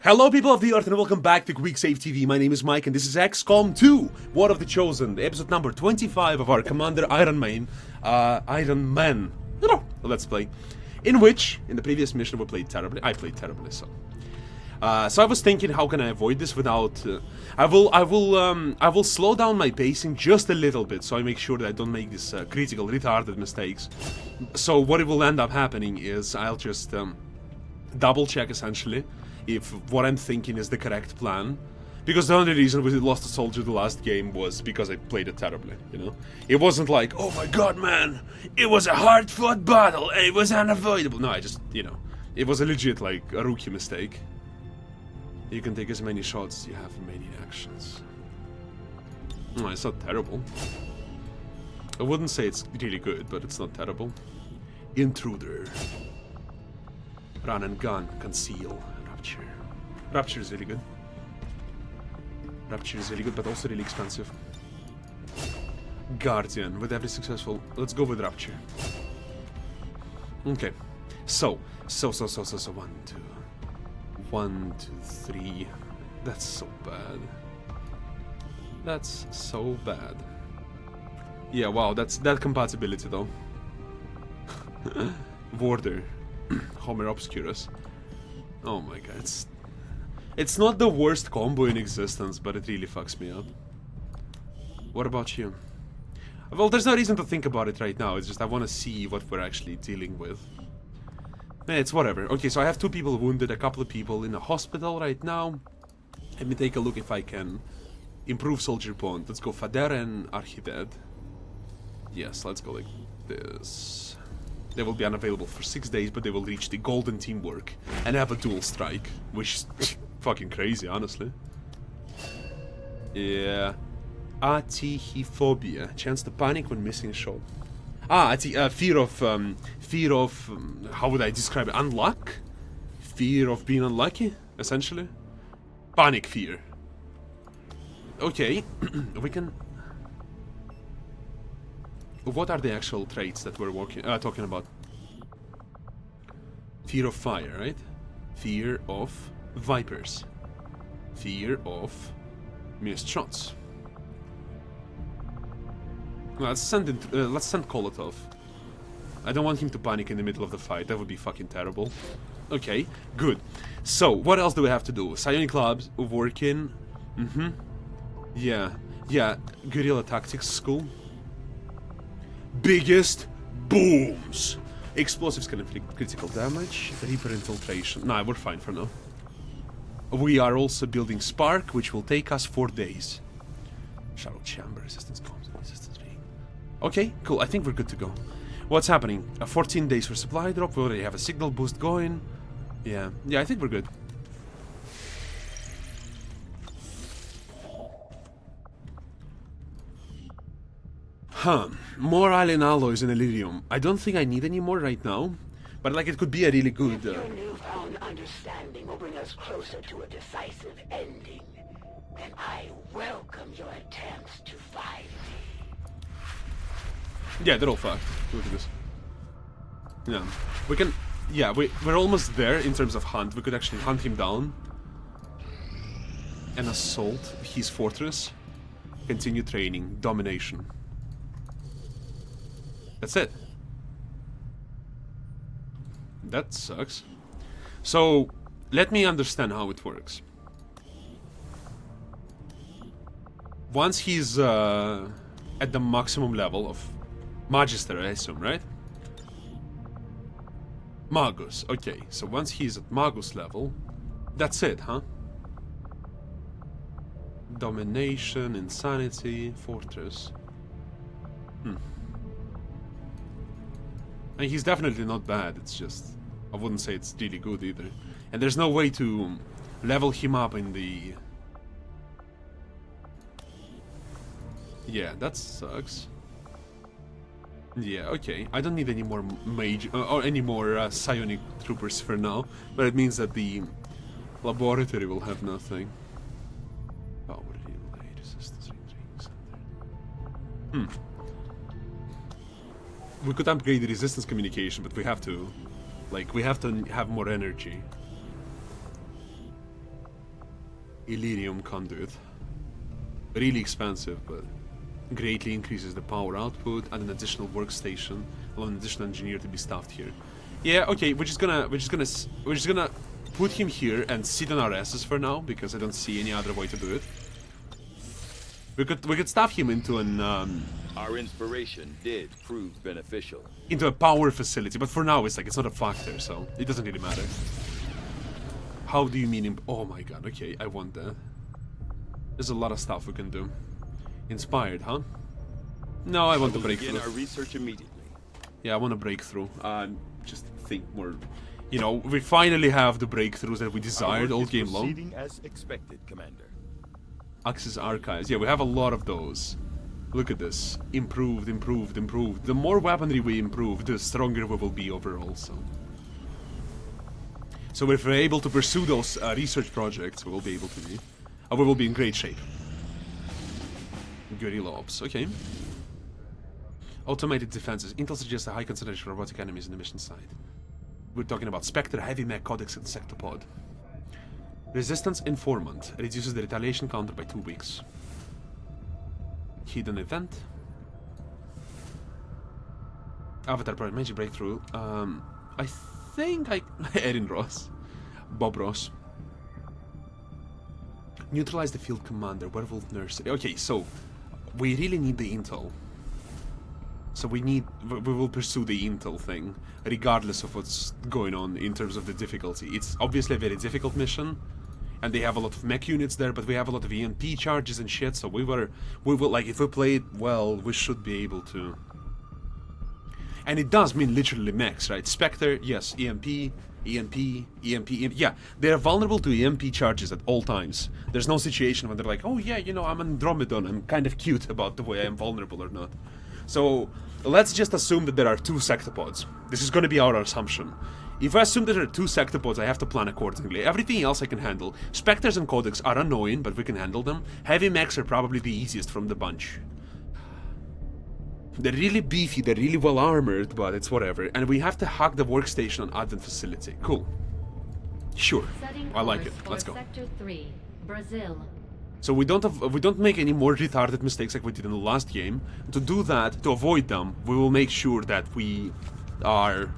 Hello people of the earth and welcome back to QuickSaveTV. My name is Mike and this is XCOM 2, War of the Chosen, episode number 25 of our Commander Iron Man, let's play. In which, in the previous mission we played terribly. I played terribly, so I was thinking, how can I avoid this without... I will slow down my pacing just a little bit, so I make sure that I don't make these critical, retarded mistakes. So what it will end up happening is I'll just double check, essentially, if what I'm thinking is the correct plan. Because the only reason we lost a soldier the last game was because I played it terribly, you know? It wasn't like, oh my god, man, it was a hard-fought battle, it was unavoidable. No, I just, you know, it was a legit, like, a rookie mistake. You can take as many shots as you have many actions. No, it's not terrible. I wouldn't say it's really good, but it's not terrible. Intruder. Run and gun, conceal, rapture. Rapture is really good. Rapture is really good, but also really expensive. Guardian, with every successful... Let's go with Rapture. Okay. So 1, 2, 3. That's so bad. That's so bad. Yeah, wow, that's that compatibility though. Warder. Homer Obscurus. Oh my god, it's not the worst combo in existence, but it really fucks me up. What about you? Well, there's no reason to think about it right now, it's just I want to see what we're actually dealing with. It's whatever. Okay, so I have 2 people wounded, a couple of people in a hospital right now. Let me take a look if I can improve soldier bond. Let's go Fader and Archided. Yes, let's go like this. They will be unavailable for 6 days, but they will reach the golden teamwork and have a dual strike, which is fucking crazy, honestly. Yeah. Atihiphobia, chance to panic when missing a shot. Fear of, how would I describe it? Unluck? Fear of being unlucky, essentially. Panic fear. Okay, we can... What are the actual traits that we're talking about? Fear of fire, right? Fear of vipers. Fear of missed shots. Let's send Kolotov. I don't want him to panic in the middle of the fight. That would be fucking terrible. Okay, good. So, what else do we have to do? Psionic Labs working. Yeah, Guerrilla Tactics School. Biggest booms. Explosives can inflict critical damage. Reaper infiltration. Nah, we're fine for now. We are also building Spark, which will take us 4 days. Shadow Chamber, resistance comms, resistance being. Okay, cool. I think we're good to go. What's happening? 14 days for supply drop. We already have a signal boost going. Yeah, I think we're good. More alien alloys and Illyrium. I don't think I need any more right now, but like it could be a really good... If your newfound understanding will bring us closer to a decisive ending, then I welcome your attempts to find me. Yeah, they're all fucked. Look at this. Yeah, we can... Yeah, we're almost there in terms of hunt. We could actually hunt him down and assault his fortress. Continue training. Domination. That's it. That sucks. So, let me understand how it works. Once he's at the maximum level of Magister, I assume, right? Magus, okay. So once he's at Magus level, that's it, huh? Domination, Insanity, Fortress. And he's definitely not bad, it's just... I wouldn't say it's really good either. And there's no way to level him up in the... Yeah, that sucks. Yeah, okay. I don't need any more mage... or any more psionic troopers for now. But it means that the laboratory will have nothing. Power relay, resistance, center. We could upgrade the resistance communication, but we have to... Like, we have to have more energy. Illyrium conduit. Really expensive, but greatly increases the power output and an additional workstation, allow an additional engineer to be staffed here. Yeah, okay, we're just gonna put him here and sit on our asses for now because I don't see any other way to do it. We could staff him into an Our inspiration did prove beneficial. into a power facility, but for now it's like it's not a factor, so it doesn't really matter. How do you mean? Oh my god! Okay, I want that. There's a lot of stuff we can do. Inspired, huh? No, I want to break through. Begin our research immediately. Yeah, I want to break through. Just think more. You know, we finally have the breakthroughs that we desired all game long. Proceeding as expected, Commander. Access archives. Yeah, we have a lot of those. Look at this. Improved, improved, improved. The more weaponry we improve, the stronger we will be overall, so if we're able to pursue those research projects, we will be able to be... we will be in great shape. Guerrilla ops, okay. Automated defenses. Intel suggests a high concentration of robotic enemies in the mission site. We're talking about Spectre, Heavy Mech, Codex, and Sectopod. Resistance Informant. Reduces the retaliation counter by 2 weeks. Hidden event. Avatar Project Magic Breakthrough. I think Erin Ross. Bob Ross. Neutralize the field commander. Werewolf nurse. Okay, so we really need the intel. So we will pursue the intel thing, regardless of what's going on in terms of the difficulty. It's obviously a very difficult mission, and they have a lot of mech units there, but we have a lot of EMP charges and shit, so we will, like, if we play it well, we should be able to. And it does mean literally mechs, right? Spectre, yes, EMP, EMP, EMP, EMP. Yeah, they're vulnerable to EMP charges at all times. There's no situation when they're like, oh yeah, you know, I'm an Andromedon, I'm kind of cute about the way I am vulnerable or not. So, let's just assume that there are 2 sectopods. This is going to be our assumption. If I assume that there are 2 sectopods, I have to plan accordingly. Everything else I can handle. Spectres and Codex are annoying, but we can handle them. Heavy mechs are probably the easiest from the bunch. They're really beefy, they're really well armored, but it's whatever. And we have to hack the workstation on Advent facility. Cool. Sure. I like it. Let's go. Sector 3, Brazil. So we don't make any more retarded mistakes like we did in the last game. To do that, to avoid them, we will make sure that we are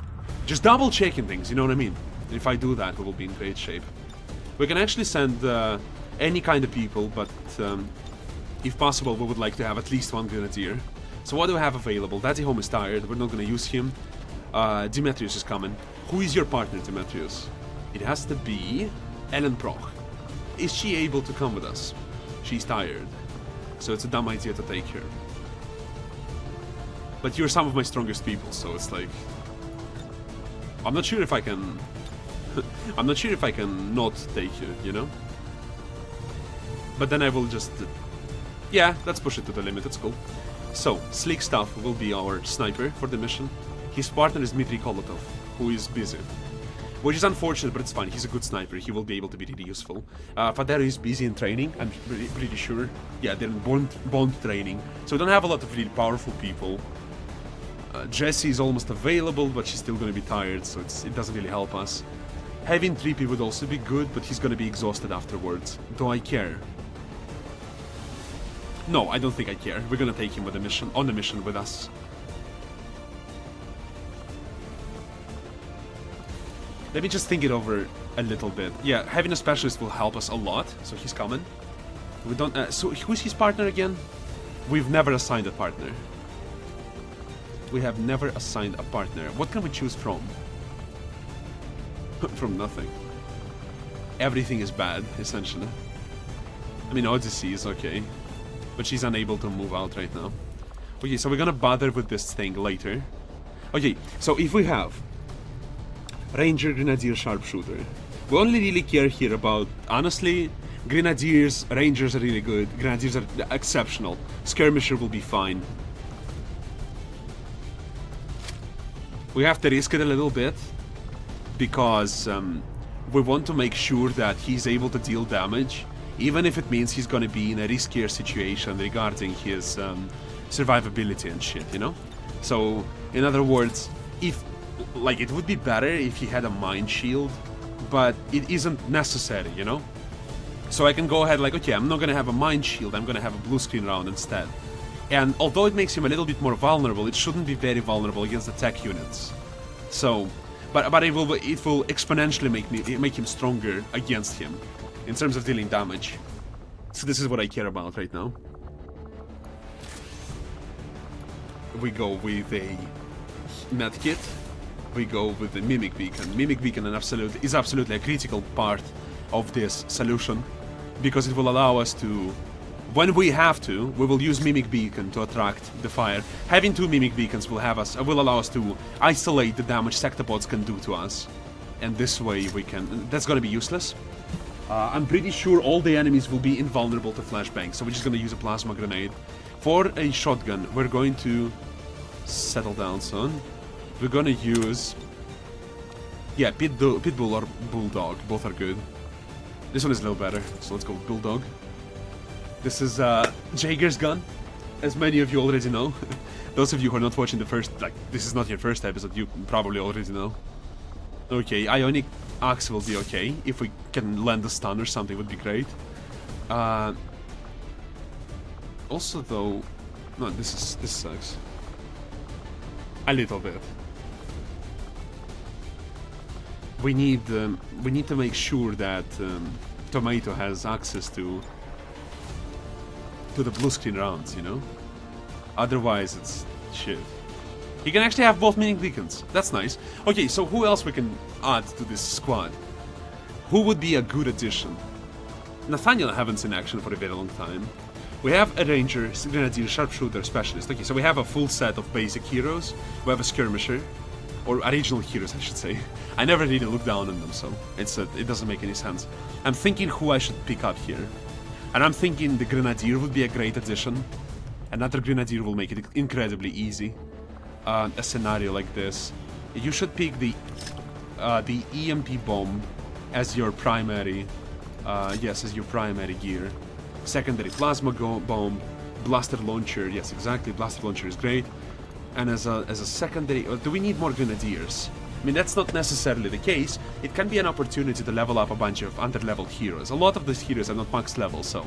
just double checking things, you know what I mean? If I do that, we will be in great shape. We can actually send any kind of people, but if possible, we would like to have at least 1 grenadier. So what do we have available? Daddy Home is tired, we're not gonna use him. Demetrius is coming. Who is your partner, Demetrius? It has to be Ellen Proch. Is she able to come with us? She's tired, so it's a dumb idea to take her. But you're some of my strongest people, so it's like... I'm not sure if I can... I'm not sure if I can not take you, you know? But then I will just... yeah, let's push it to the limit, it's cool. So, Slick Stuff will be our sniper for the mission. His partner is Dmitry Kolotov, who is busy. Which is unfortunate, but it's fine. He's a good sniper. He will be able to be really useful. Fadero is busy in training, I'm pretty sure. Yeah, they're in bond training. So we don't have a lot of really powerful people. Jessie is almost available, but she's still going to be tired, so it doesn't really help us. Having 3P would also be good, but he's going to be exhausted afterwards. Do I care? No, I don't think I care. We're going to take him with on the mission with us. Let me just think it over a little bit. Yeah, having a specialist will help us a lot, so he's coming. We don't. So who's his partner again? We've never assigned a partner. We have never assigned a partner. What can we choose from? From nothing. Everything is bad, essentially. I mean, Odyssey is okay, but she's unable to move out right now. Okay, so we're gonna bother with this thing later. Okay, so if we have Ranger, Grenadier, Sharpshooter. We only really care here about, honestly, Grenadiers, Rangers are really good, Grenadiers are exceptional, Skirmisher will be fine. We have to risk it a little bit, because we want to make sure that he's able to deal damage, even if it means he's gonna be in a riskier situation regarding his survivability and shit, you know? So, in other words, if like, it would be better if he had a mind shield, but it isn't necessary, you know? So I can go ahead like, okay, I'm not gonna have a mind shield, I'm gonna have a blue screen round instead. And although it makes him a little bit more vulnerable, it shouldn't be very vulnerable against the tech units. So, but it will exponentially make him stronger against him in terms of dealing damage. So this is what I care about right now. We go with a medkit. We go with the Mimic Beacon. Mimic Beacon is absolutely a critical part of this solution, because it will allow us to, when we have to, we will use Mimic Beacon to attract the fire. Having 2 Mimic Beacons will allow us to isolate the damage sectopods can do to us, and this way we can. That's gonna be useless. I'm pretty sure all the enemies will be invulnerable to flashbang, so we're just gonna use a plasma grenade. For a shotgun, we're going to settle down, son. We're gonna use, yeah, Pitbull or Bulldog. Both are good. This one is a little better, so let's go with Bulldog. This is Jaeger's gun, as many of you already know. Those of you who are not watching the first, like, this is not your first episode, you probably already know. Okay, Ionic Axe will be okay. If we can land a stun or something, would be great. Also, though, no, this sucks. A little bit. We need to make sure that Tomato has access to the blue screen rounds, you know? Otherwise, it's shit. He can actually have both Mimic Beacons. That's nice. Okay, so who else we can add to this squad? Who would be a good addition? Nathaniel I haven't seen action for a very long time. We have a Ranger, Grenadier, Sharpshooter, Specialist. Okay, so we have a full set of basic heroes. We have a Skirmisher. Or original heroes, I should say. I never really look down on them, so it doesn't make any sense. I'm thinking who I should pick up here. And I'm thinking the Grenadier would be a great addition. Another Grenadier will make it incredibly easy. A scenario like this. You should pick the EMP bomb as your primary, as your primary gear. Secondary plasma bomb, blaster launcher, yes exactly, blaster launcher is great. And as a secondary, do we need more Grenadiers? I mean, that's not necessarily the case. It can be an opportunity to level up a bunch of under-leveled heroes. A lot of these heroes are not max level, so...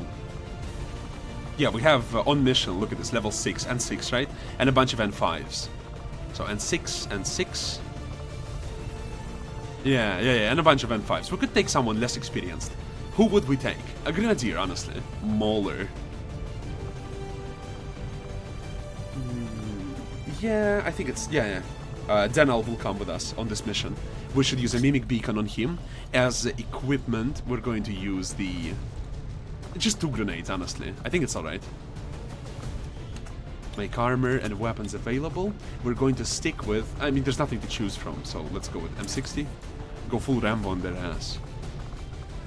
Yeah, we have on mission, look at this, level 6 and 6, right? And a bunch of N5s. So N6 and 6. Yeah, and a bunch of N5s. We could take someone less experienced. Who would we take? A Grenadier, honestly. Mauler. Yeah, I think it's... Yeah. Denal will come with us on this mission. We should use a Mimic Beacon on him. As equipment, we're going to use the... Just 2 grenades, honestly. I think it's alright. Make armor and weapons available. We're going to stick with... I mean, there's nothing to choose from, so let's go with M60. Go full Rambo on their ass.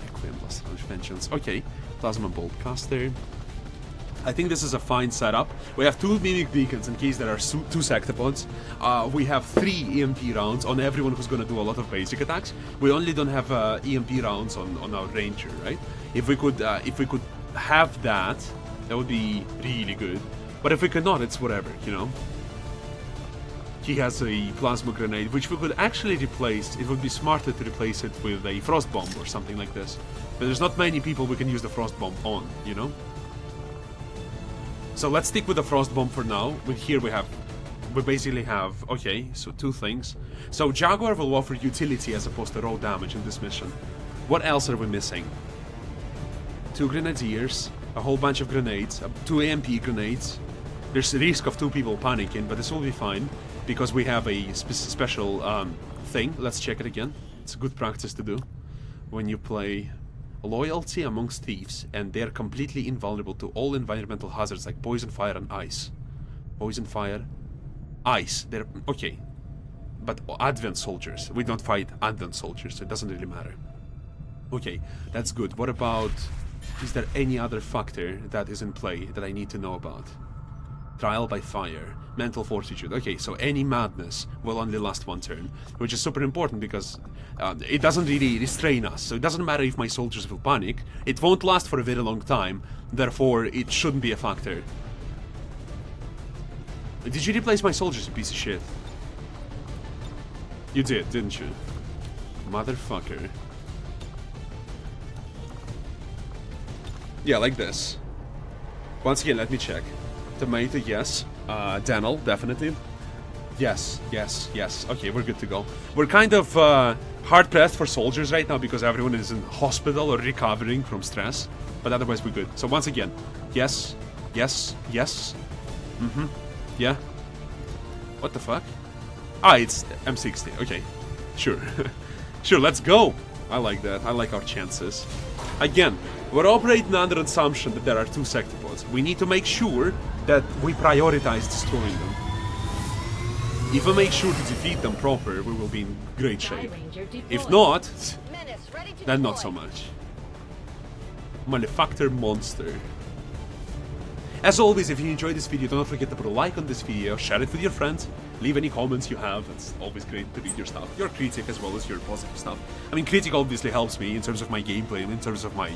Requiem, Blast, Vengeance. Okay. Plasma Bolt Caster. I think this is a fine setup. We have 2 Mimic Beacons in case there are 2 Sectopods. We have 3 EMP rounds on everyone who's gonna do a lot of basic attacks. We only don't have EMP rounds on our Ranger, right? If we could have that, that would be really good. But if we could not, it's whatever, you know? He has a Plasma Grenade, which we could actually replace. It would be smarter to replace it with a Frost Bomb or something like this. But there's not many people we can use the Frost Bomb on, you know? So let's stick with the Frost Bomb for now. We basically have, okay, so 2 things. So Jaguar will offer utility as opposed to raw damage in this mission. What else are we missing? 2 Grenadiers, a whole bunch of grenades, 2 AMP grenades. There's a risk of 2 people panicking, but this will be fine because we have a special thing. Let's check it again. It's a good practice to do when you play Loyalty amongst thieves, and they're completely invulnerable to all environmental hazards like poison, fire, and ice. Poison, fire, ice. They're okay. But Advent soldiers. We don't fight Advent soldiers, so it doesn't really matter. Okay, that's good. What about... Is there any other factor that is in play that I need to know about? Trial by fire. Mental fortitude. Okay, so any madness will only last 1 turn, which is super important because it doesn't really restrain us. So it doesn't matter if my soldiers will panic. It won't last for a very long time. Therefore, it shouldn't be a factor. Did you replace my soldiers, you piece of shit? You did, didn't you? Motherfucker. Yeah, like this. Once again, let me check. Tomato, yes. Daniel, definitely. Yes, yes, yes. Okay, we're good to go. We're kind of hard-pressed for soldiers right now because everyone is in hospital or recovering from stress. But otherwise, we're good. So once again, yes, yes, yes. Mm-hmm. Yeah. What the fuck? Ah, it's M60. Okay. Sure. Sure, let's go. I like that. I like our chances. Again, we're operating under the assumption that there are 2 sectopods. We need to make sure that we prioritize destroying them. If we make sure to defeat them proper, we will be in great shape. If not, then not so much. Malefactor monster. As always, if you enjoyed this video, don't forget to put a like on this video, share it with your friends, leave any comments you have. It's always great to read your stuff, your critic as well as your positive stuff. I mean, critic obviously helps me in terms of my gameplay and in terms of my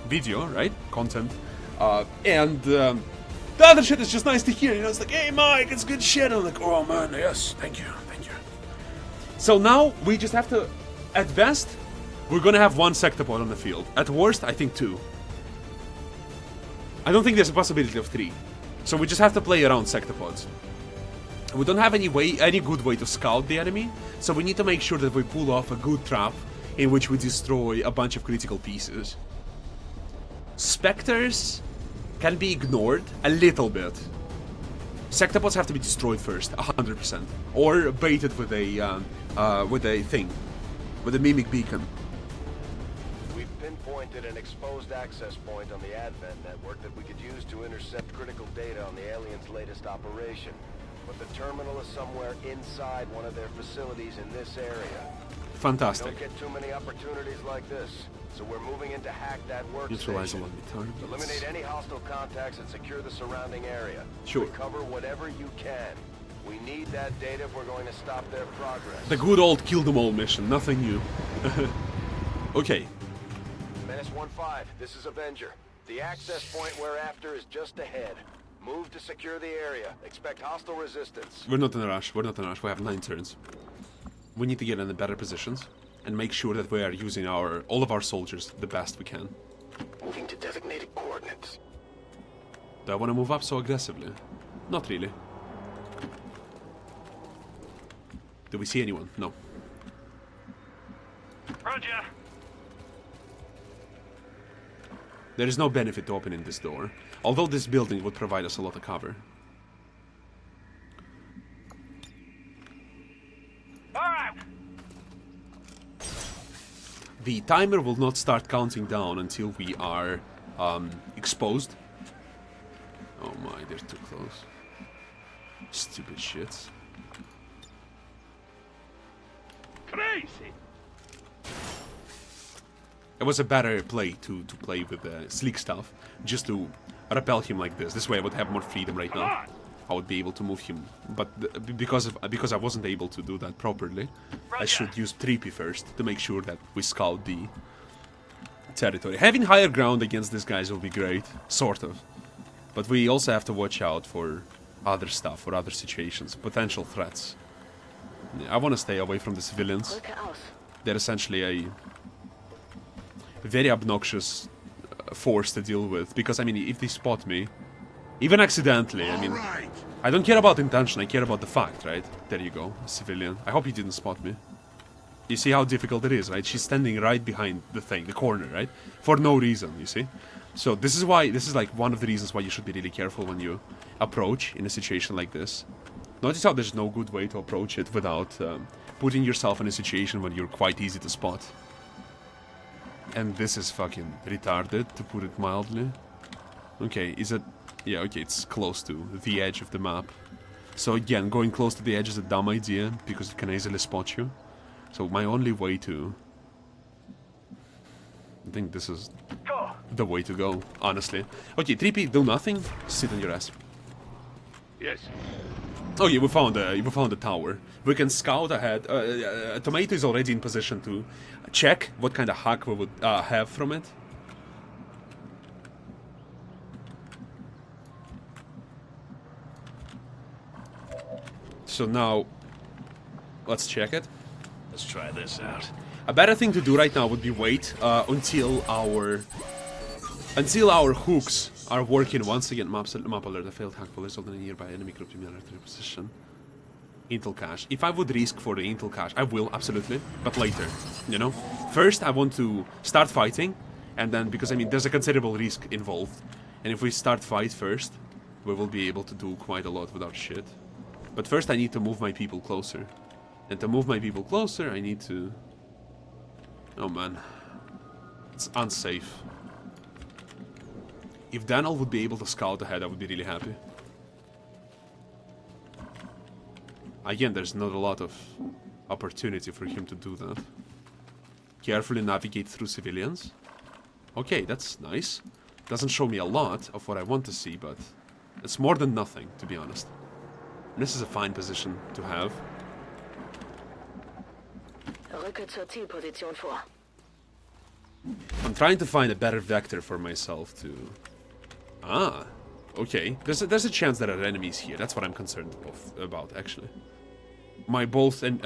video, right? Content. The other shit is just nice to hear, you know, it's like, hey Mike, it's good shit. I'm like, oh man, yes, thank you, thank you. So now we just have to, at best, we're gonna have 1 sectopod on the field. At worst, I think 2. I don't think there's a possibility of 3. So we just have to play around sectopods. We don't have any good way to scout the enemy, so we need to make sure that we pull off a good trap in which we destroy a bunch of critical pieces. Spectres can be ignored a little bit. Sectopods have to be destroyed first, 100%, or baited with a thing, with a mimic beacon. We've pinpointed an exposed access point on the Advent network that we could use to intercept critical data on the aliens' latest operation. But the terminal is somewhere inside one of their facilities in this area. Fantastic. Don't get too many opportunities like this. So we're moving in to hack that Neutralize workstation. all enemy targets. Eliminate any hostile contacts and secure the surrounding area. Sure. Recover whatever you can. We need that data if we're going to stop their progress. The good old kill them all mission, nothing new. Okay. Menace 1-5, this is Avenger. The access point we're after is just ahead. Move to secure the area. Expect hostile resistance. We're not in a rush, we're not in a rush, we have 9 turns. We need to get in the better positions and make sure that we are using all of our soldiers the best we can. Moving to designated coordinates. Do I want to move up so aggressively? Not really. Do we see anyone? No. Roger. There is no benefit to opening this door, although this building would provide us a lot of cover. The timer will not start counting down until we are exposed. Oh my, they're too close. Stupid shits. Crazy. It was a better play to play with sleek stuff, just to repel him like this. This way I would have more freedom right now. I would be able to move him, but because I wasn't able to do that properly, I should use 3P first to make sure that we scout the territory. Having higher ground against these guys will be great, sort of. But we also have to watch out for other stuff, for other situations, potential threats. I want to stay away from the civilians. They're essentially a very obnoxious force to deal with, because I mean, if they spot me, even accidentally, I mean, I don't care about intention, I care about the fact, right? There you go, a civilian. I hope he didn't spot me. You see how difficult it is, right? She's standing right behind the thing, the corner, right? For no reason, you see? So this is like one of the reasons why you should be really careful when you approach in a situation like this. Notice how there's no good way to approach it without putting yourself in a situation when you're quite easy to spot. And this is fucking retarded, to put it mildly. Okay, is it... Yeah, okay, it's close to the edge of the map. So again, going close to the edge is a dumb idea, because it can easily spot you. So my only way to... I think this is the way to go, honestly. Okay, 3P, do nothing, sit on your ass. Yes. Okay, we found a tower. We can scout ahead. Tomato is already in position to check what kind of hack we would have from it. So now, let's check it. Let's try this out. A better thing to do right now would be wait until our Until our hooks are working once again. Map alert, a failed hack police on a nearby enemy group to be alerted to position. Intel cache. If I would risk for the Intel cache, I will, absolutely. But later, you know? First, I want to start fighting. And then, because, I mean, there's a considerable risk involved. And if we start fight first, we will be able to do quite a lot without shit. But first, I need to move my people closer. And to move my people closer, I need to... Oh, man. It's unsafe. If Daniel would be able to scout ahead, I would be really happy. Again, there's not a lot of opportunity for him to do that. Carefully navigate through civilians. Okay, that's nice. Doesn't show me a lot of what I want to see, but it's more than nothing, to be honest. And this is a fine position to have. I'm trying to find a better vector for myself to... Ah, okay. There's a chance there are enemies here. That's what I'm concerned about, actually. My both what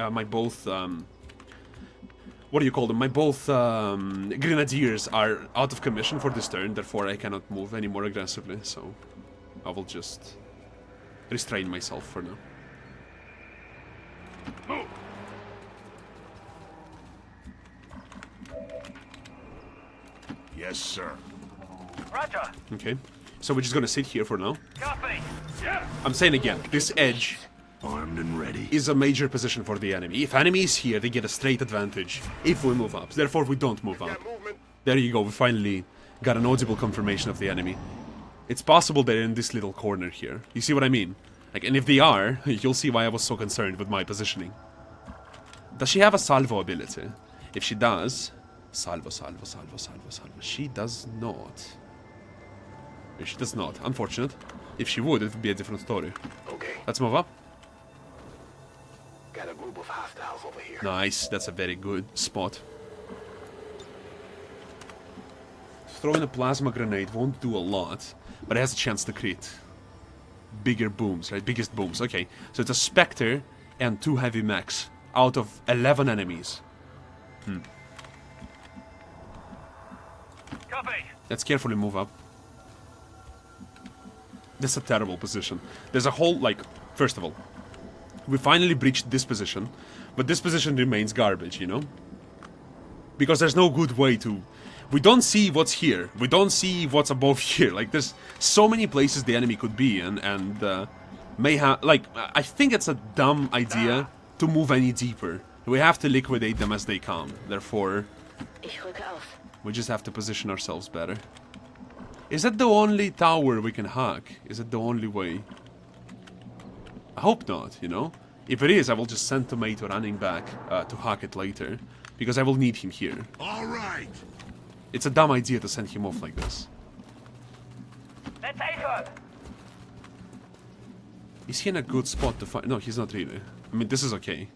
do you call them? My both grenadiers are out of commission for this turn, therefore I cannot move any more aggressively, so I will just restrain myself for now. Move. Yes, sir. Roger. Okay, so we're just gonna sit here for now. Copy. Yeah. I'm saying again, this edge Armed and ready. is a major position for the enemy. If enemy is here, they get a straight advantage if we move up. Therefore, we don't move up. There you go, we finally got an audible confirmation of the enemy. It's possible they're in this little corner here. You see what I mean? Like, and if they are, you'll see why I was so concerned with my positioning. Does she have a salvo ability? If she does... Salvo. She does not. She does not. Unfortunate. If she would, it would be a different story. Okay. Let's move up. Got a group of hostiles over here. Nice. That's a very good spot. Throwing a plasma grenade won't do a lot, but it has a chance to crit. Bigger booms, right? Biggest booms. Okay. So it's a Spectre and 2 heavy mechs out of 11 enemies. Copy. Let's carefully move up. This is a terrible position. There's a whole, like, first of all, we finally breached this position, but this position remains garbage, you know? Because there's no good way to... We don't see what's here. We don't see what's above here. Like, there's so many places the enemy could be in, and may have... Like, I think it's a dumb idea to move any deeper. We have to liquidate them as they come. Therefore, we just have to position ourselves better. Is that the only tower we can hack? Is it the only way? I hope not, you know? If it is, I will just send Tomato running back to hack it later. Because I will need him here. Alright! It's a dumb idea to send him off like this. Let's aim. Is he in a good spot to find? No, he's not really. I mean, this is okay.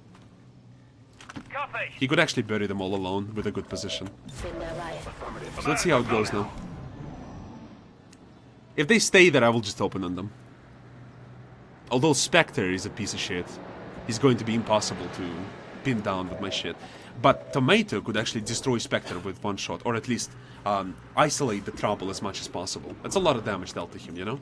Copy. He could actually bury them all alone with a good position. So let's see how it goes now. If they stay there, I will just open on them. Although Spectre is a piece of shit, he's going to be impossible to pin down with my shit. But Tomato could actually destroy Spectre with one shot, or at least isolate the trouble as much as possible. That's a lot of damage dealt to him, you know?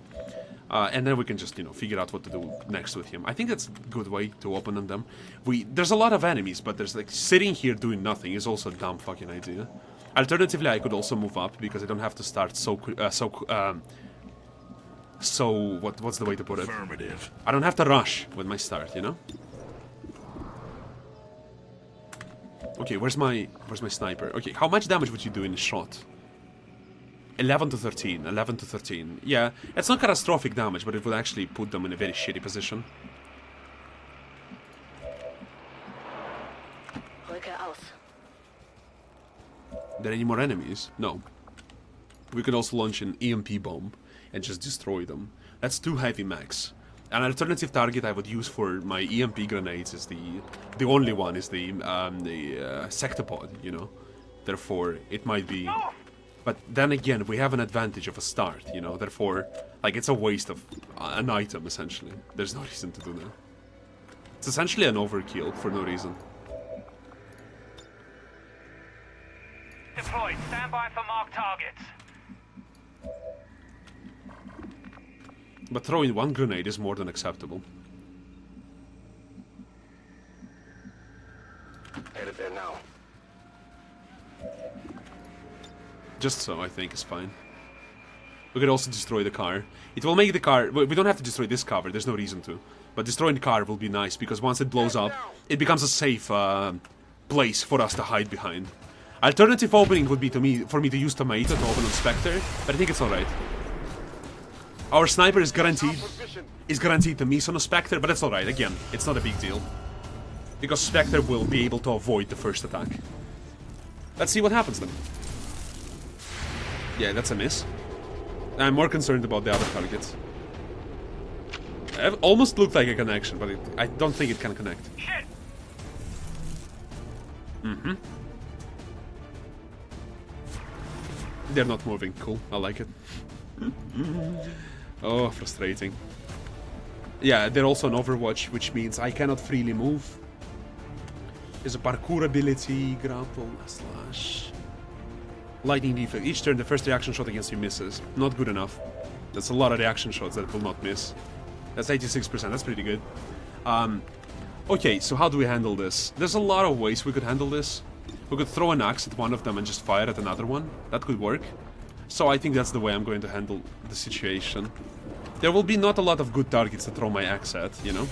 And then we can just, you know, figure out what to do next with him. I think that's a good way to open on them. There's a lot of enemies, but there's like sitting here doing nothing is also a dumb fucking idea. Alternatively, I could also move up because I don't have to start what's the way to put it? Affirmative. I don't have to rush with my start, you know? Okay, where's my sniper? Okay, how much damage would you do in a shot? 11 to 13, 11 to 13. Yeah, it's not catastrophic damage, but it would actually put them in a very shitty position. Are there any more enemies? No. We could also launch an EMP bomb and just destroy them. That's 2 heavy mechs. An alternative target I would use for my EMP grenades is the only one is the sectopod, you know. Therefore, it might be. But then again, we have an advantage of a start, you know. Therefore, like, it's a waste of an item essentially. There's no reason to do that. It's essentially an overkill for no reason. Deployed. Stand by for marked targets. But throwing one grenade is more than acceptable. Headed there now. Just so, I think, is fine. We could also destroy the car. It will make the car... We don't have to destroy this cover, there's no reason to. But destroying the car will be nice, because once it blows up, it becomes a safe place for us to hide behind. Alternative opening would be for me to use Tomato to open on Spectre, but I think it's alright. Our sniper is guaranteed to miss on a Spectre, but it's alright, again, it's not a big deal. Because Spectre will be able to avoid the first attack. Let's see what happens then. Yeah, that's a miss. I'm more concerned about the other targets. It almost looked like a connection, but I don't think it can connect. Shit! Mm-hmm. They're not moving. Cool. I like it. Oh, frustrating. Yeah, they're also on Overwatch, which means I cannot freely move. There's a parkour ability, grapple, slash... Lightning defect. Each turn, the first reaction shot against you misses. Not good enough. That's a lot of reaction shots that will not miss. That's 86%. That's pretty good. Okay, so how do we handle this? There's a lot of ways we could handle this. We could throw an axe at one of them and just fire at another one. That could work. So I think that's the way I'm going to handle the situation. There will be not a lot of good targets to throw my axe at, you know?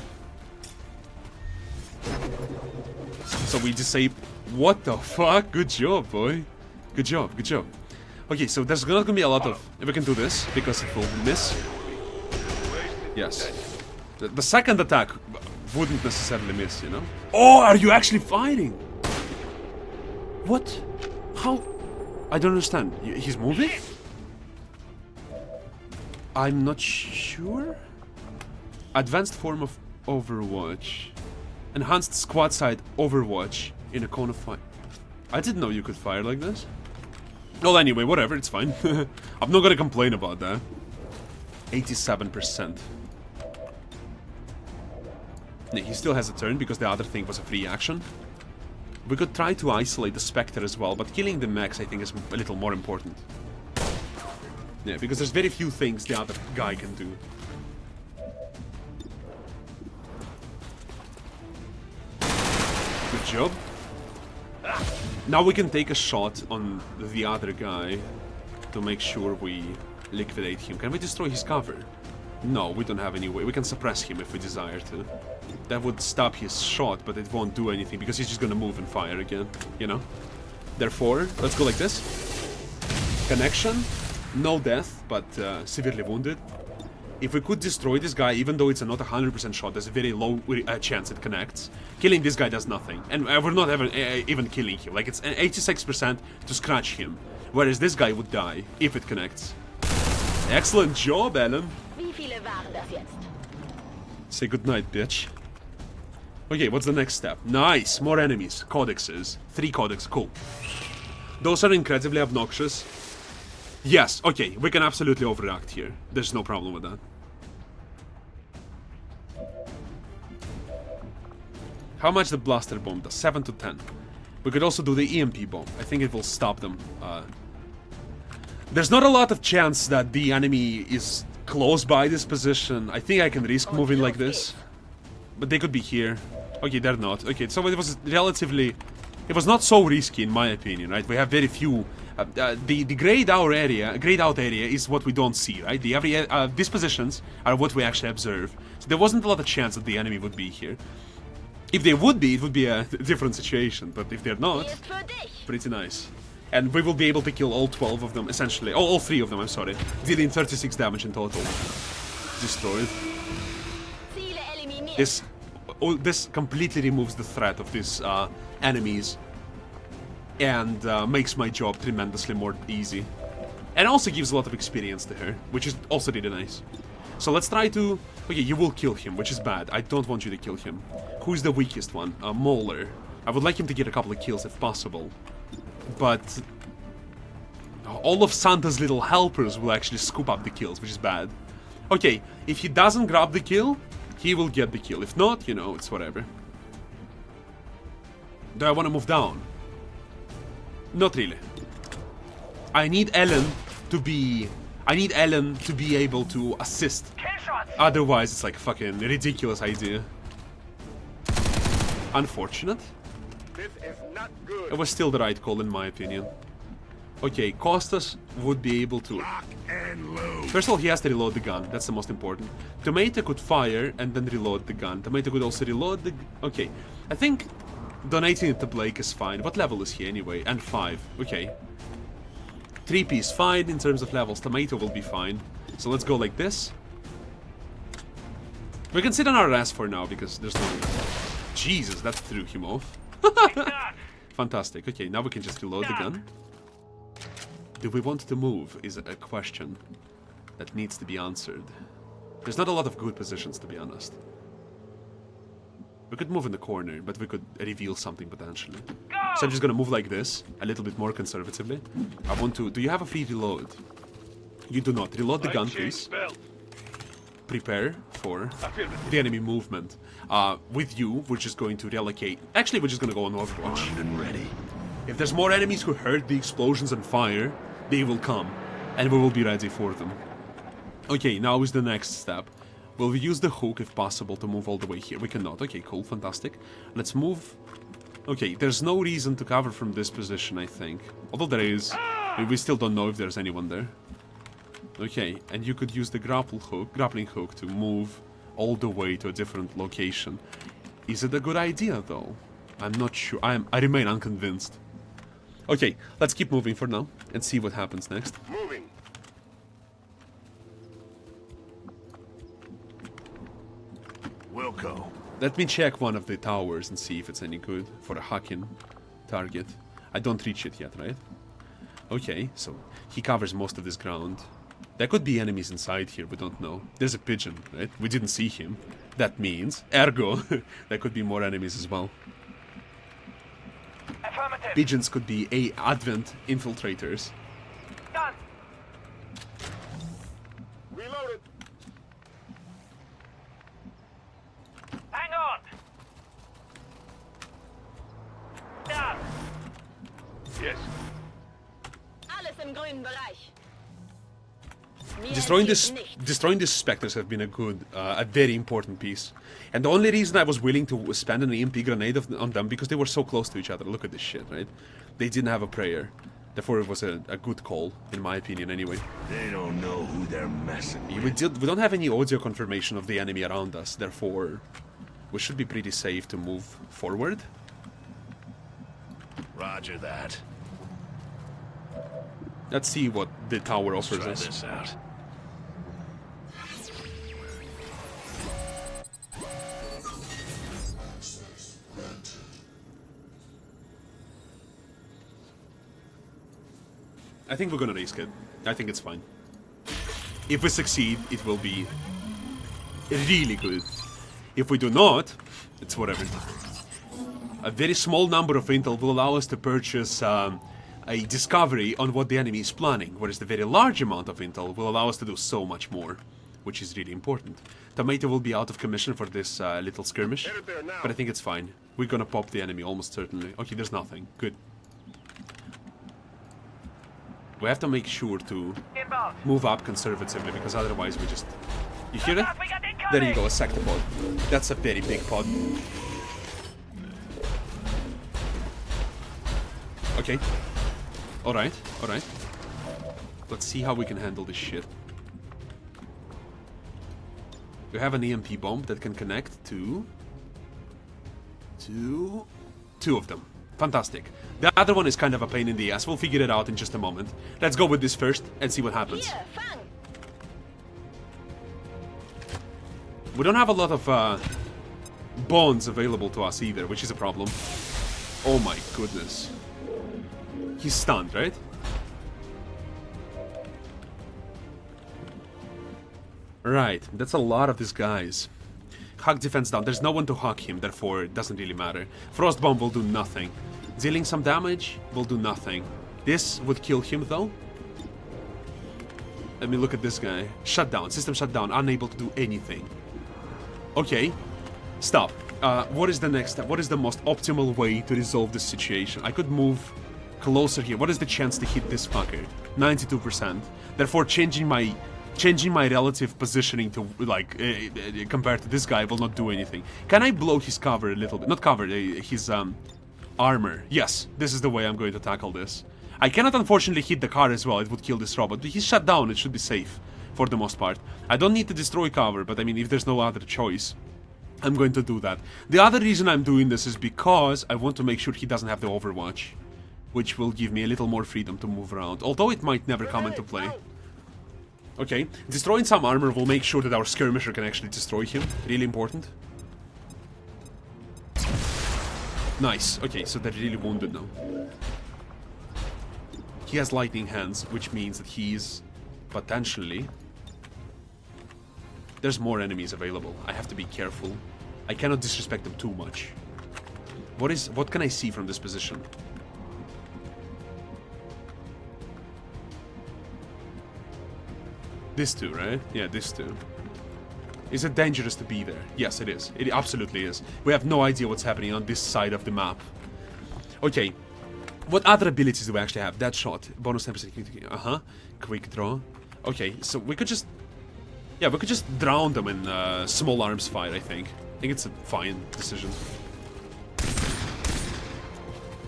So we just say, what the fuck? Good job, boy. Good job, good job. Okay, so there's not gonna be a lot of... If we can do this, because it will miss. Yes. The second attack wouldn't necessarily miss, you know? Oh, are you actually fighting? What? How? I don't understand. He's moving? I'm not sure? Advanced form of Overwatch. Enhanced squad side Overwatch in a cone of fire. I didn't know you could fire like this. Well, anyway, whatever, it's fine. I'm not gonna complain about that. 87%. Yeah, he still has a turn because the other thing was a free action. We could try to isolate the Spectre as well, but killing the mechs I think is a little more important. Yeah, because there's very few things the other guy can do. Good job. Now we can take a shot on the other guy to make sure we liquidate him. Can we destroy his cover? No, we don't have any way. We can suppress him if we desire to. That would stop his shot, but it won't do anything because he's just gonna move and fire again, you know? Therefore, let's go like this. Connection. No death, but severely wounded. If we could destroy this guy, even though it's not a 100% shot, there's a very low chance it connects. Killing this guy does nothing. And we're not even killing him. Like, it's an 86% to scratch him. Whereas this guy would die if it connects. Excellent job, Alan. Wie viele waren das jetzt? Say goodnight, bitch. Okay, what's the next step? Nice! More enemies. Codexes. 3 codex. Cool. Those are incredibly obnoxious. Yes, okay, we can absolutely overact here. There's no problem with that. How much the blaster bomb does? 7 to 10. We could also do the EMP bomb. I think it will stop them. There's not a lot of chance that the enemy is close by this position. I think I can risk moving like this. But they could be here. Okay, they're not. Okay, so it was relatively... It was not so risky in my opinion, right? We have very few... the grayed out area is what we don't see, right? These positions are what we actually observe. So there wasn't a lot of chance that the enemy would be here. If they would be, it would be a different situation. But if they're not, pretty nice. And we will be able to kill all 12 of them, essentially. Oh, all 3 of them, I'm sorry. Dealing 36 damage in total. Destroyed. This completely removes the threat of these enemies. And makes my job tremendously more easy. And also gives a lot of experience to her, which is also really nice. So let's try to... Okay, you will kill him, which is bad. I don't want you to kill him. Who's the weakest one? Mauler. I would like him to get a couple of kills if possible. But... all of Santa's little helpers will actually scoop up the kills, which is bad. Okay, if he doesn't grab the kill, he will get the kill. If not, you know, it's whatever. Do I want to move down? Not really. I need Ellen to be... I need Ellen to be able to assist. Kill shots. Otherwise, it's like a fucking ridiculous idea. Unfortunate. This is not good. It was still the right call in my opinion. Okay, Costas would be able to... Lock and load. First of all, he has to reload the gun. That's the most important. Tomato could fire and then reload the gun. Tomato could also reload the... Okay, I think donating it to Blake is fine. What level is he anyway? And 5. Okay. 3P is fine in terms of levels. Tomato will be fine. So let's go like this. We can sit on our ass for now because there's no... Jesus, that threw him off. Fantastic. Okay, now we can just reload the gun. Do we want to move is a question that needs to be answered. There's not a lot of good positions, to be honest. We could move in the corner, but we could reveal something potentially. So I'm just gonna move like this, a little bit more conservatively. I want to... Do you have a free reload? You do not. Reload the gun, please. Prepare for the enemy movement. With you, we're just going to reallocate... Actually, we're just gonna go on Overwatch. Armed and ready. If there's more enemies who heard the explosions and fire, they will come, and we will be ready for them. Okay, now is the next step. Will we use the hook if possible to move all the way here? We cannot. Okay, cool, fantastic. Let's move... Okay, there's no reason to cover from this position, I think. Although there is, we still don't know if there's anyone there. Okay, and you could use the grappling hook to move all the way to a different location. Is it a good idea, though? I'm not sure. I remain unconvinced. Okay, let's keep moving for now and see what happens next. Moving. Wilco. Let me check one of the towers and see if it's any good for a hacking target. I don't reach it yet, right? Okay, so he covers most of this ground. There could be enemies inside here, we don't know. There's a pigeon, right? We didn't see him. That means, ergo, there could be more enemies as well. Affirmative. Pigeons could be advent infiltrators. Done. Reloaded. Hang on. Done. Yes. Alles im grünen Bereich. Destroying these specters have been a very important piece. And the only reason I was willing to spend an EMP grenade on them because they were so close to each other. Look at this shit, right? They didn't have a prayer. Therefore, it was a good call, in my opinion, anyway. They don't know who they're messing with. We don't have any audio confirmation of the enemy around us. Therefore, we should be pretty safe to move forward. Roger that. Let's see what the tower offers Try us. this out. I think we're gonna risk it. I think it's fine. If we succeed, it will be really good. If we do not, it's whatever. A very small number of intel will allow us to purchase a discovery on what the enemy is planning, whereas the very large amount of intel will allow us to do so much more, which is really important. Tomato will be out of commission for this little skirmish, but I think it's fine. We're gonna pop the enemy, almost certainly. Okay, there's nothing. Good. We have to make sure to Inbound. move up conservatively, because otherwise we just... You hear it? We got incoming. There you go, a sector pod. That's a very big pod. Okay. Alright, alright. Let's see how we can handle this shit. We have an EMP bomb that can connect to... two of them. Fantastic. The other one is kind of a pain in the ass. We'll figure it out in just a moment. Let's go with this first and see what happens. Hier, fang! We don't have a lot of bonds available to us either, which is a problem. Oh my goodness. He's stunned, right? Right, that's a lot of these guys. Hug defense down. There's no one to hug him, therefore it doesn't really matter. Frost bomb will do nothing. Dealing some damage will do nothing. This would kill him though. Let me look at this guy. Shutdown. System shutdown. Unable to do anything. Okay. Stop. What is the next step? What is the most optimal way to resolve this situation? I could move closer here. What is the chance to hit this fucker? 92%. Therefore, changing my relative positioning to, like, compared to this guy will not do anything. Can I blow his cover a little bit? Not cover, his, armor. Yes, this is the way I'm going to tackle this. I cannot, unfortunately, hit the car as well. It would kill this robot. But he's shut down. It should be safe, for the most part. I don't need to destroy cover, but I mean, if there's no other choice, I'm going to do that. The other reason I'm doing this is because I want to make sure he doesn't have the Overwatch, which will give me a little more freedom to move around, although it might never come into play. Okay, destroying some armor will make sure that our skirmisher can actually destroy him. Really important. Nice. Okay, so they're really wounded now. He has lightning hands, which means that he's potentially... There's more enemies available. I have to be careful. I cannot disrespect them too much. What can I see from this position? This two, right? Yeah, this two. Is it dangerous to be there? Yes, it is. It absolutely is. We have no idea what's happening on this side of the map. Okay. What other abilities do we actually have? Dead shot. Bonus 10%. Quick draw. Okay, so we could just... Yeah, we could just drown them in small arms fight, I think. I think it's a fine decision.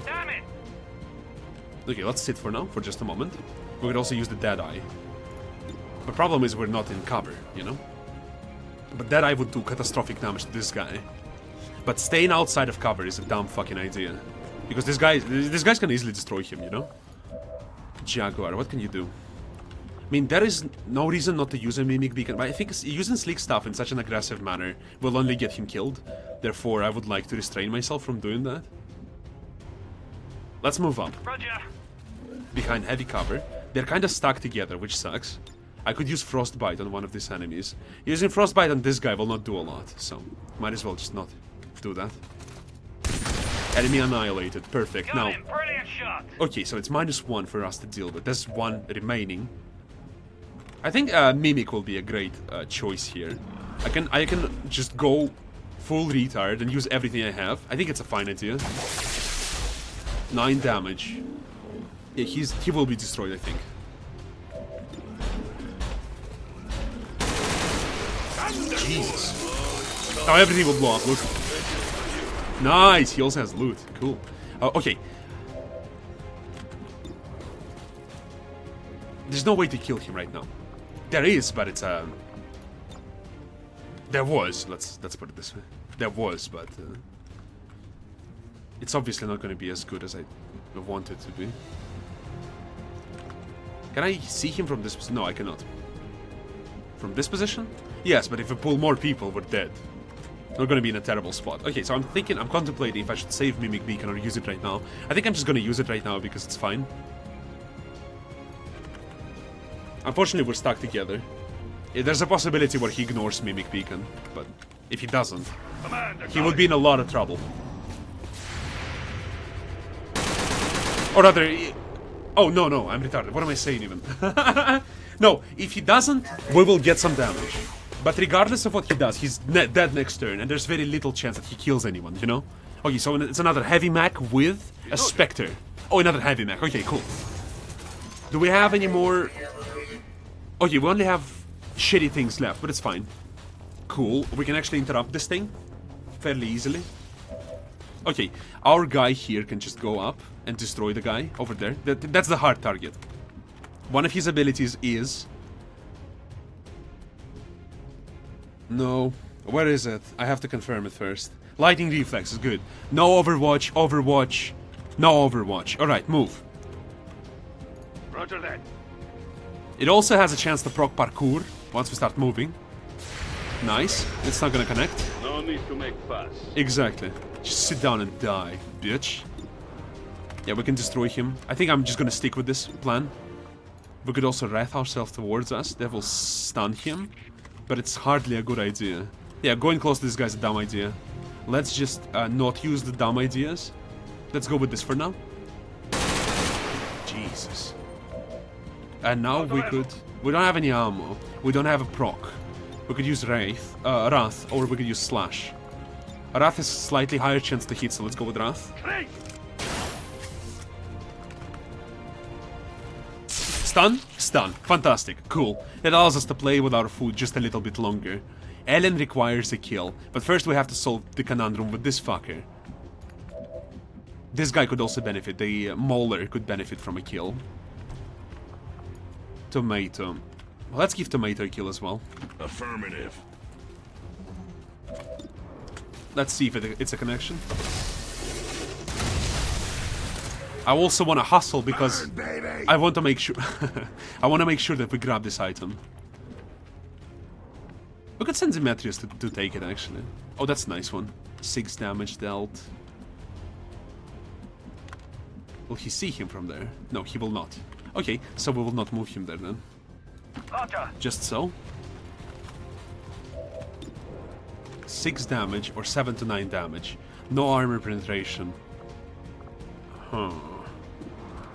Damn it! Okay, let's sit for now, for just a moment. We could also use the dead eye. The problem is we're not in cover, you know? But that I would do catastrophic damage to this guy. But staying outside of cover is a dumb fucking idea. Because this guy's can easily destroy him, you know? Jaguar, what can you do? I mean, there is no reason not to use a Mimic Beacon, but I think using slick stuff in such an aggressive manner will only get him killed. Therefore, I would like to restrain myself from doing that. Let's move up. Roger. Behind heavy cover. They're kind of stuck together, which sucks. I could use Frostbite on one of these enemies. Using Frostbite on this guy will not do a lot, so might as well just not do that. Enemy annihilated. Perfect. Got Now, him. Brilliant shot. okay, so it's -1 for us to deal with. There's one remaining. I think Mimic will be a great choice here. I can just go full retard and use everything I have. I think it's a fine idea. 9 damage. Yeah, he will be destroyed, I think. Jesus. Oh, everything will blow up, look. Nice, he also has loot. Cool. Okay. There's no way to kill him right now. There is, but it's there was, let's put it this way. There was, but it's obviously not going to be as good as I want it to be. Can I see him from this position? No, I cannot. From this position? Yes, but if we pull more people, we're dead. We're gonna be in a terrible spot. Okay, so I'm contemplating if I should save Mimic Beacon or use it right now. I think I'm just gonna use it right now because it's fine. Unfortunately, we're stuck together. There's a possibility where he ignores Mimic Beacon, but if he doesn't, he will be in a lot of trouble. Or rather... Oh, no, I'm retarded. What am I saying even? No, if he doesn't, we will get some damage. But regardless of what he does, he's dead next turn, and there's very little chance that he kills anyone, you know? Okay, so it's another heavy mech with a Spectre. Oh, another heavy mech. Okay, cool. Do we have any more... Okay, we only have shitty things left, but it's fine. Cool. We can actually interrupt this thing fairly easily. Okay, our guy here can just go up and destroy the guy over there. That's the hard target. One of his abilities is... No. Where is it? I have to confirm it first. Lightning Reflex is good. No Overwatch, Overwatch. No Overwatch. Alright, move. Roger that. It also has a chance to proc Parkour once we start moving. Nice. It's not gonna connect. No need to make fuss. Exactly. Just sit down and die, bitch. Yeah, we can destroy him. I think I'm just gonna stick with this plan. We could also wrath ourselves towards us. That will stun him. But it's hardly a good idea. Yeah, going close to this guy's a dumb idea. Let's just not use the dumb ideas. Let's go with this for now. Jesus. And now we could... We don't have any ammo. We don't have a proc. We could use Wrath, or we could use Slash. Wrath has a slightly higher chance to hit, so let's go with Wrath. Stun? Stun. Fantastic. Cool. That allows us to play with our food just a little bit longer. Alien requires a kill, but first we have to solve the conundrum with this fucker. This guy could also benefit. The Mauler could benefit from a kill. Tomato. Well, let's give Tomato a kill as well. Affirmative. Let's see if it's a connection. I also want to hustle because I want to make sure I want to make sure that we grab this item. We could send Demetrius to take it actually. Oh, that's a nice one. 6 damage dealt. Will he see him from there? No, he will not. Okay, so we will not move him there then. Just so. 6 damage or 7 to 9 damage. No armor penetration. Huh.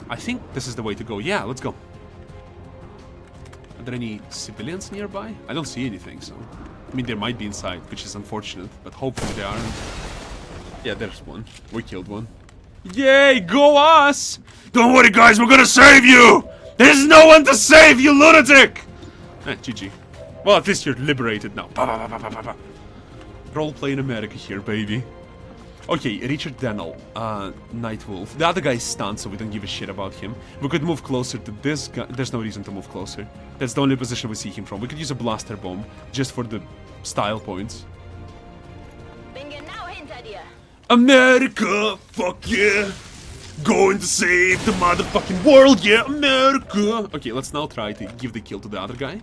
I think this is the way to go. Yeah, let's go. Are there any civilians nearby? I don't see anything, so... I mean, there might be inside, which is unfortunate, but hopefully they aren't. Yeah, there's one. We killed one. Yay, go us! Don't worry, guys, we're gonna save you! There's no one to save, you lunatic! GG. Well, at least you're liberated now. Roleplay in America here, baby. Okay, Richard Dennell, Nightwolf. The other guy is stunned, so we don't give a shit about him. We could move closer to this guy. There's no reason to move closer. That's the only position we see him from. We could use a blaster bomb, just for the style points. Bin genau hinter dir. America, fuck yeah! Going to save the motherfucking world, yeah, America! Okay, let's now try to give the kill to the other guy.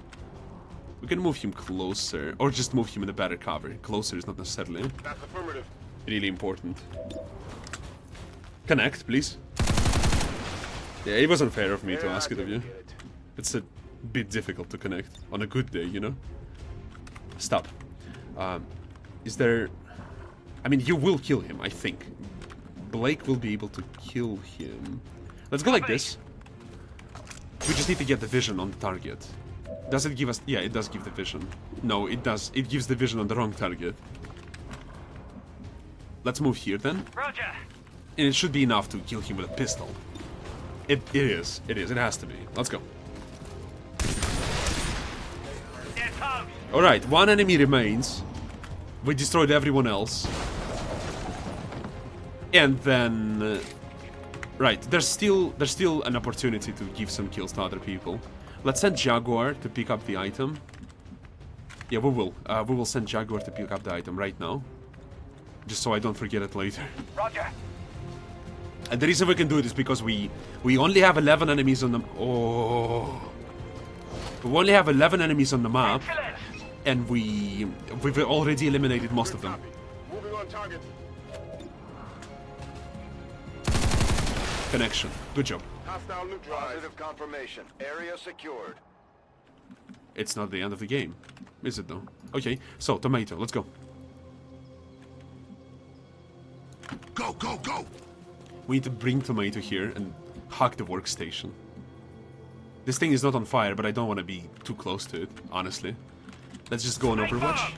We can move him closer, or just move him in a better cover. Closer is not necessarily That's affirmative. really important. Connect, please. Yeah, it was unfair of me to ask it of you. It's a bit difficult to connect on a good day, you know? Stop. Is there... I mean, you will kill him, I think. Blake will be able to kill him. Let's go like this. We just need to get the vision on the target. Does it give us... Yeah, it does give the vision. No, it does. It gives the vision on the wrong target. Let's move here then. Roger. And it should be enough to kill him with a pistol. It is. It is. It has to be. Let's go. Alright, one enemy remains. We destroyed everyone else. And then... right, there's still an opportunity to give some kills to other people. Let's send Jaguar to pick up the item. Yeah, we will. We will send Jaguar to pick up the item right now. Just so I don't forget it later. Roger. And the reason we can do it is because we only have 11 enemies on the... Oh... We only have 11 enemies on the map. Excellent. And we've already eliminated most of them. Moving on target. Connection. Good job. Hostile neutralized. Positive confirmation. Area secured. It's not the end of the game. Is it though? Okay, so Tomato, let's go. Go, go, go. We need to bring Tomato here and hack the workstation. This thing is not on fire, but I don't want to be too close to it, honestly. Let's just go on Overwatch.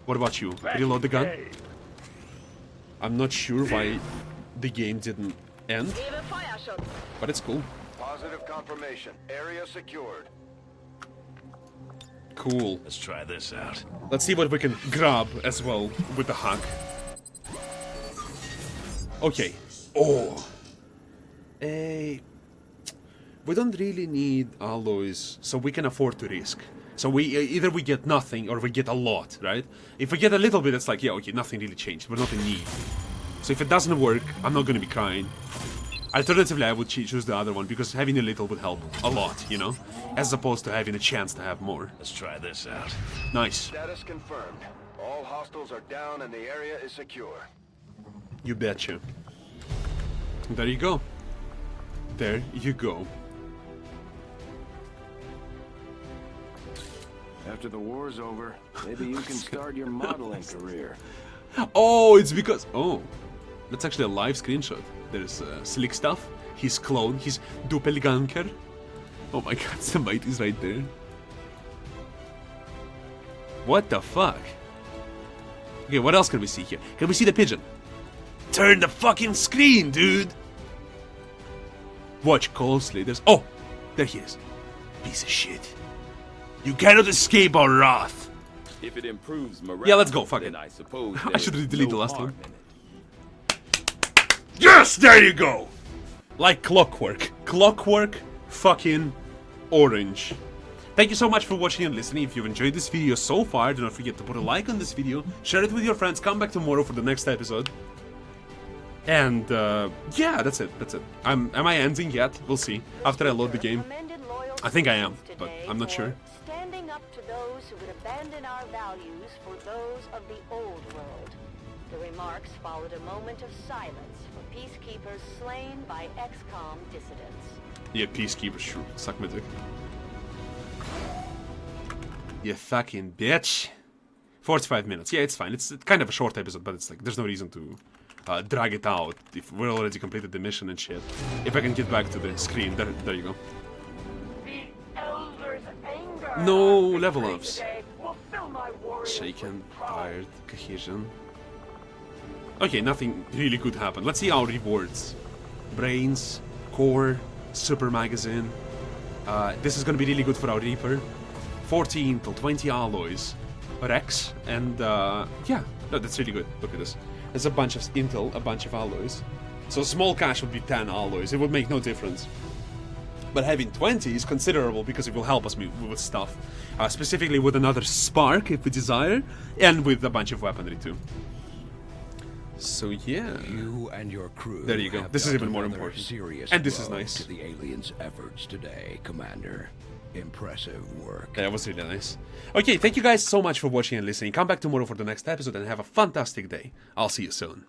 What about you? Reload the gun? I'm not sure why the game didn't end, Gebe Feuerschutz. but it's cool. Positive confirmation. Area secured. Cool. Let's try this out. Let's see what we can grab as well with the hack. Okay. Oh. We don't really need alloys, so we can afford to risk. So we either we get nothing or we get a lot, right? If we get a little bit, it's like, yeah, okay, nothing really changed. We're not in need. So if it doesn't work, I'm not gonna be crying. Alternatively, I would choose the other one because having a little would help a lot, you know? As opposed to having a chance to have more. Let's try this out. Nice. Status confirmed. All hostiles are down and the area is secure. You betcha. There you go. There you go. After the war's over, maybe you can start your modeling career. Oh, it's because... Oh. That's actually a live screenshot. There's Slick Stuff, his clone, his doppelganger. Oh my god, somebody's right there. What the fuck? Okay, what else can we see here? Can we see the pigeon? Turn the fucking screen, dude! Watch closely, there's... Oh! There he is. piece of shit. You cannot escape our wrath. If it improves morale, Yeah, let's go, fuck then it. I suppose I should there's delete no the last harm one. in it. Yes, there you go! Like clockwork. Clockwork fucking orange. Thank you so much for watching and listening. If you've enjoyed this video so far, do not forget to put a like on this video, share it with your friends, come back tomorrow for the next episode. And, yeah, that's it, that's it. Am I ending yet? We'll see. After I load the game. I think I am, but I'm not sure. Standing up to those who would abandon our values for those of the old world. The remarks followed a moment of silence for peacekeepers slain by XCOM dissidents. Yeah, peacekeepers, sure. Suck my dick. You fucking bitch. 45 minutes. Yeah, it's fine. It's kind of a short episode, but it's like, there's no reason to drag it out if we're already completed the mission and shit. If I can get back to the screen, there you go. The Elder's anger No level ups. today will fill my warriors Shaken, with pride. tired, cohesion. Okay, nothing really good happened. Let's see our rewards. Brains, core, super magazine. This is gonna be really good for our Reaper. 14 till 20 alloys. Rex, and yeah, no, that's really good. Look at this. There's a bunch of intel, a bunch of alloys. So small cache would be 10 alloys. It would make no difference. But having 20 is considerable because it will help us with stuff. Specifically with another spark if we desire, and with a bunch of weaponry too. So yeah. You and your crew. There you go. have This is dealt even more another important. Serious And this is blow nice. to the aliens' efforts today, Commander. Impressive work. That was really nice. Okay, thank you guys so much for watching and listening. Come back tomorrow for the next episode and have a fantastic day. I'll see you soon.